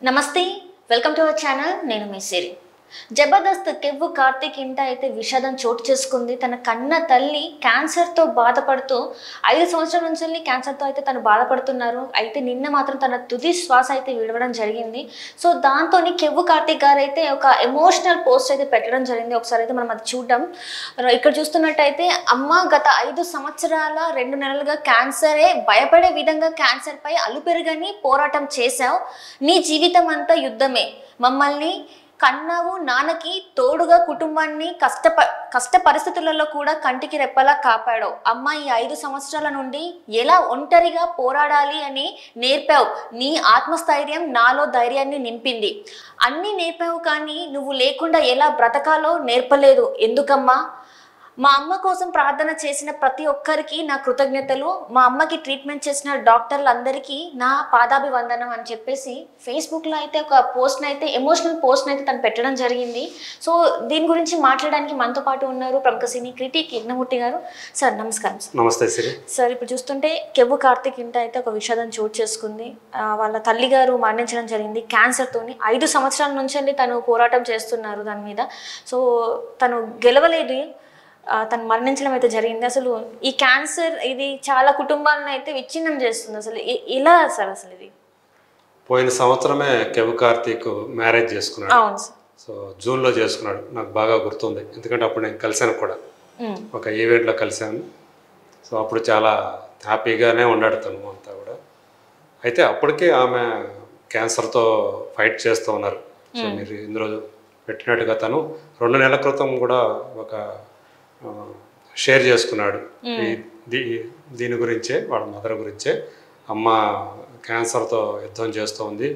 నమస్తే welcome to our channel నేను మీ సిరి జబర్దస్త్ కెవ్వు కార్తిక్ ఇంట అయితే విషాదం చోటు చేసుకుంది. తన కన్న తల్లి క్యాన్సర్తో బాధపడుతూ 5 సంవత్సరాల నుంచి క్యాన్సర్తో అయితే తను బాధపడుతున్నారు. అయితే నిన్న మాత్రం తన తుది శ్వాస అయితే విడవడం జరిగింది. సో దాంతో కెవ్వు కార్తిక్ గారు అయితే ఒక ఎమోషనల్ పోస్ట్ అయితే పెట్టడం జరిగింది. ఒకసారి అయితే మనం అది చూద్దాం. ఇక్కడ చూస్తున్నట్టయితే అమ్మ గత 5 సంవత్సరాల 2 నెలలుగా క్యాన్సరే భయపడే విధంగా క్యాన్సర్పై అలుపెరుగని పోరాటం చేశావు. నీ జీవితం అంతా యుద్ధమే. మమ్మల్ని కన్నావు, నాన్నకి తోడుగా కుటుంబాన్ని కష్ట పరిస్థితులలో కూడా కంటికి రెప్పలా కాపాడావు. అమ్మ ఈ 5 సంవత్సరాల నుండి ఎలా ఒంటరిగా పోరాడాలి అని నేర్పావు. నీ ఆత్మస్థైర్యం నాలో ధైర్యాన్ని నింపింది. అన్నీ నేర్పావు కానీ నువ్వు లేకుండా ఎలా బ్రతకాలో నేర్పలేదు. ఎందుకమ్మా? మా అమ్మ కోసం ప్రార్థన చేసిన ప్రతి ఒక్కరికి నా కృతజ్ఞతలు. మా అమ్మకి ట్రీట్మెంట్ చేసిన డాక్టర్లందరికీ నా పాదాభివందనం అని చెప్పేసి ఫేస్బుక్లో అయితే ఒక పోస్ట్ని అయితే ఎమోషనల్ పోస్ట్ని అయితే తను పెట్టడం జరిగింది. సో దీని గురించి మాట్లాడడానికి మనతో పాటు ఉన్నారు ప్రముఖ సినీ క్రిటిక్ యజ్ఞమూర్తి గారు. సార్ నమస్కారం. నమస్తే సార్, ఇప్పుడు చూస్తుంటే కెవ్వు కార్తిక్ ఇంట అయితే ఒక విషాదం చోటు చేసుకుంది. వాళ్ళ తల్లి గారు మరణించడం జరిగింది క్యాన్సర్తోని. 5 సంవత్సరాల నుంచి తను పోరాటం చేస్తున్నారు దాని మీద. సో తను గెలవలేదు, తను మరణించడం అయితే జరిగింది. అసలు ఈ క్యాన్సర్ ఇది చాలా కుటుంబాలను అయితే విచ్ఛిన్నం చేస్తుంది. అసలు ఇలా సార్ అసలు ఇది పోయిన సంవత్సరమే కెవ్వు కార్తీక్ మ్యారేజ్ చేసుకున్నాడు. అవును సార్. సో జూన్లో చేసుకున్నాడు. నాకు బాగా గుర్తుంది, ఎందుకంటే అప్పుడు నేను కలిశాను కూడా, ఒక ఈవెంట్లో కలిశాను. సో అప్పుడు చాలా హ్యాపీగానే ఉన్నాడు తను అంతా కూడా. అయితే అప్పటికే ఆమె క్యాన్సర్తో ఫైట్ చేస్తూ ఉన్నారు. సో మీరు ఇందులో పెట్టినట్టుగా తను 2 నెలల క్రితం కూడా ఒక షేర్ చేసుకున్నాడు దీని గురించే, వాళ్ళ మదర్ గురించే. అమ్మ క్యాన్సర్తో యుద్ధం చేస్తూ ఉంది,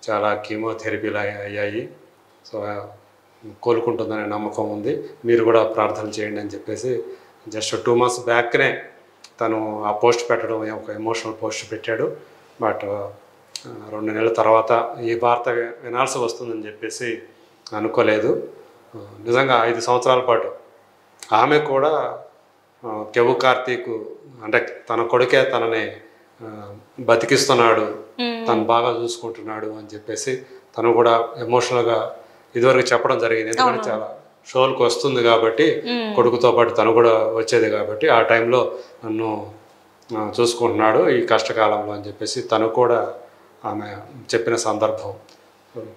చాలా కీమోథెరపీలు అయ్యాయి, సో కోలుకుంటుందనే నమ్మకం ఉంది, మీరు కూడా ప్రార్థన చేయండి అని చెప్పేసి జస్ట్ 2 months బ్యాక్నే తను ఆ పోస్ట్ పెట్టడం ఒక ఎమోషనల్ పోస్ట్ పెట్టాడు. బట్ 2 నెలల తర్వాత ఈ వార్త వినాల్సి వస్తుందని చెప్పేసి అనుకోలేదు. నిజంగా 5 సంవత్సరాల పాటు ఆమె కూడా కెవ్వు కార్తీక్ అంటే తన కొడుకే తనని బతికిస్తున్నాడు, తను బాగా చూసుకుంటున్నాడు అని చెప్పేసి తను కూడా ఎమోషనల్గా ఇదివరకు చెప్పడం జరిగింది. ఎందుకంటే చాలా షోలకు వస్తుంది కాబట్టి, కొడుకుతో పాటు తను కూడా వచ్చేది కాబట్టి ఆ టైంలో నన్ను చూసుకుంటున్నాడు ఈ కష్టకాలంలో అని చెప్పేసి తను కూడా ఆమె చెప్పిన సందర్భం.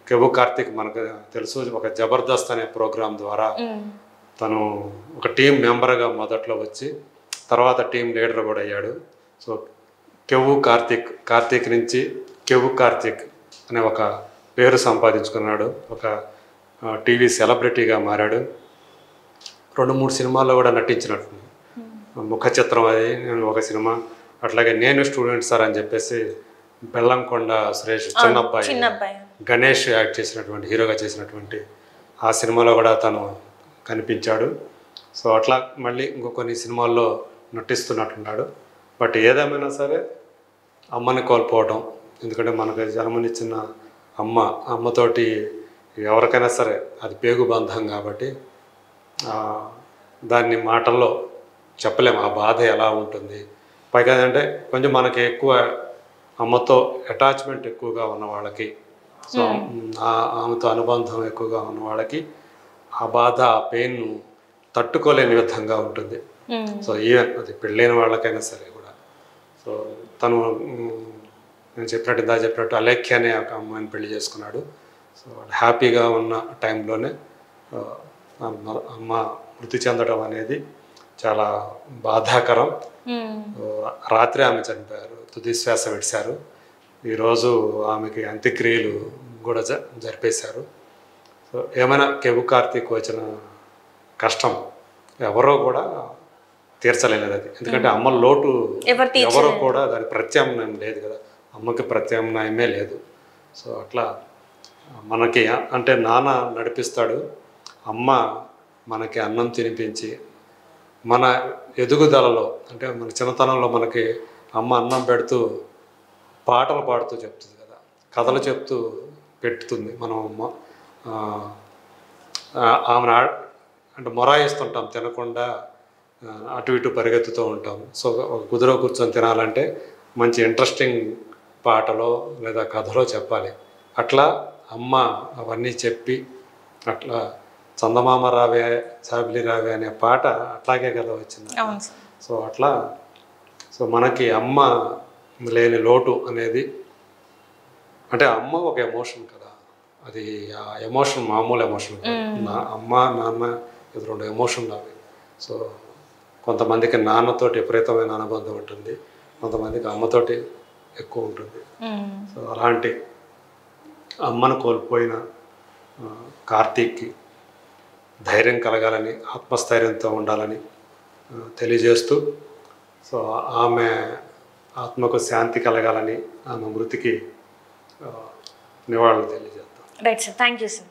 కెవ్వు కార్తీక్ మనకు తెలుసు, ఒక జబర్దస్త్ అనే ప్రోగ్రాం ద్వారా తను ఒక టీం మెంబర్గా మొదట్లో వచ్చి తర్వాత టీం లీడర్ కూడా అయ్యాడు. సో కెవ్వు కార్తీక్ నుంచి కెవ్వు కార్తీక్ అనే ఒక పేరు సంపాదించుకున్నాడు. ఒక టీవీ సెలబ్రిటీగా మారాడు. 2-3 సినిమాల్లో కూడా నటించినట్టు, ముఖ చిత్రం అది ఒక సినిమా, అట్లాగే నేను స్టూడెంట్ సార్ అని చెప్పేసి బెల్లంకొండ సురేష్ చిన్నబ్బాయి గణేష్ యాక్ట్ చేసినటువంటి హీరోగా చేసినటువంటి ఆ సినిమాలో కూడా తను కనిపించాడు. సో అట్లా మళ్ళీ కొన్ని సినిమాల్లో నటిస్తున్నట్టున్నాడు. బట్ ఏదేమైనా సరే అమ్మని కోల్పోవడం, ఎందుకంటే మనకు జన్మనిచ్చిన అమ్మతోటి ఎవరికైనా సరే అది పేగు బంధం కాబట్టి దాన్ని మాటల్లో చెప్పలేము, ఆ బాధ ఎలా ఉంటుంది. పైగా ఏంటంటే కొంచెం మనకి ఎక్కువ అమ్మతో అటాచ్మెంట్ ఎక్కువగా ఉన్న వాళ్ళకి, సో ఆమెతో అనుబంధం ఎక్కువగా ఉన్న వాళ్ళకి ఆ బాధ, ఆ పెయిన్ తట్టుకోలేని విధంగా ఉంటుంది. సో ఈవెన్ అది పెళ్ళైన వాళ్ళకైనా సరే కూడా. సో తను నేను చెప్పినట్టు అలేఖ్య అనే ఒక అమ్మాయిని పెళ్లి చేసుకున్నాడు. సో హ్యాపీగా ఉన్న టైంలోనే అమ్మ మృతి చెందడం అనేది చాలా బాధాకరం. రాత్రి ఆమె చనిపోయారు, తుది శ్వాస విడిచారు. ఈరోజు ఆమెకి అంత్యక్రియలు కూడా జరిపేశారు. సో ఏమైనా కెవ్వు కార్తీక్ వచ్చిన కష్టం ఎవరో కూడా తీర్చలేనిది అది. ఎందుకంటే అమ్మ లోటు ఎవరో కూడా దాని ప్రత్యామ్నాయం లేదు కదా, అమ్మకి ప్రత్యామ్నాయమే లేదు. సో అట్లా మనకి అంటే నాన్న నడిపిస్తాడు, అమ్మ మనకి అన్నం తినిపించి మన ఎదుగుదలలో, అంటే మన చిన్నతనంలో మనకి అమ్మ అన్నం పెడుతూ పాటలు పాడుతూ చెప్తుంది కదా, కథలు చెప్తూ పెట్టుతుంది మనం అమ్మ. ఆమెను అంటే మొరాయిస్తుంటాం, తినకుండా అటు ఇటు పరిగెత్తుతూ ఉంటాం. సో ఒక కుదురు కూర్చొని తినాలంటే మంచి ఇంట్రెస్టింగ్ పాటలో లేదా కథలో చెప్పాలి. అట్లా అమ్మ అవన్నీ చెప్పి అట్లా చందమామ రావే చాబిలి రావే అనే పాట అట్లాగే కదా వచ్చింది. అవును సార్. సో అట్లా సో మనకి అమ్మ లేని లోటు అనేది, అంటే అమ్మ ఒక ఎమోషన్ కదా, అది ఆ ఎమోషన్ మామూలు ఎమోషన్ కాదు. నా అమ్మ నాన్న ఇది 2 ఎమోషన్లు అవి. సో కొంతమందికి నాన్నతోటి విపరీతమైన అనుబంధం ఉంటుంది, కొంతమందికి అమ్మతోటి ఎక్కువ ఉంటుంది. సో అలాంటి అమ్మను కోల్పోయిన కార్తీక్కి ధైర్యం కలగాలని, ఆత్మస్థైర్యంతో ఉండాలని తెలియజేస్తూ, సో ఆమె ఆత్మకు శాంతి కలగాలని, ఆమె మృతికి నివాళులు తెలియజేస్తాం. Right sir, thank you sir.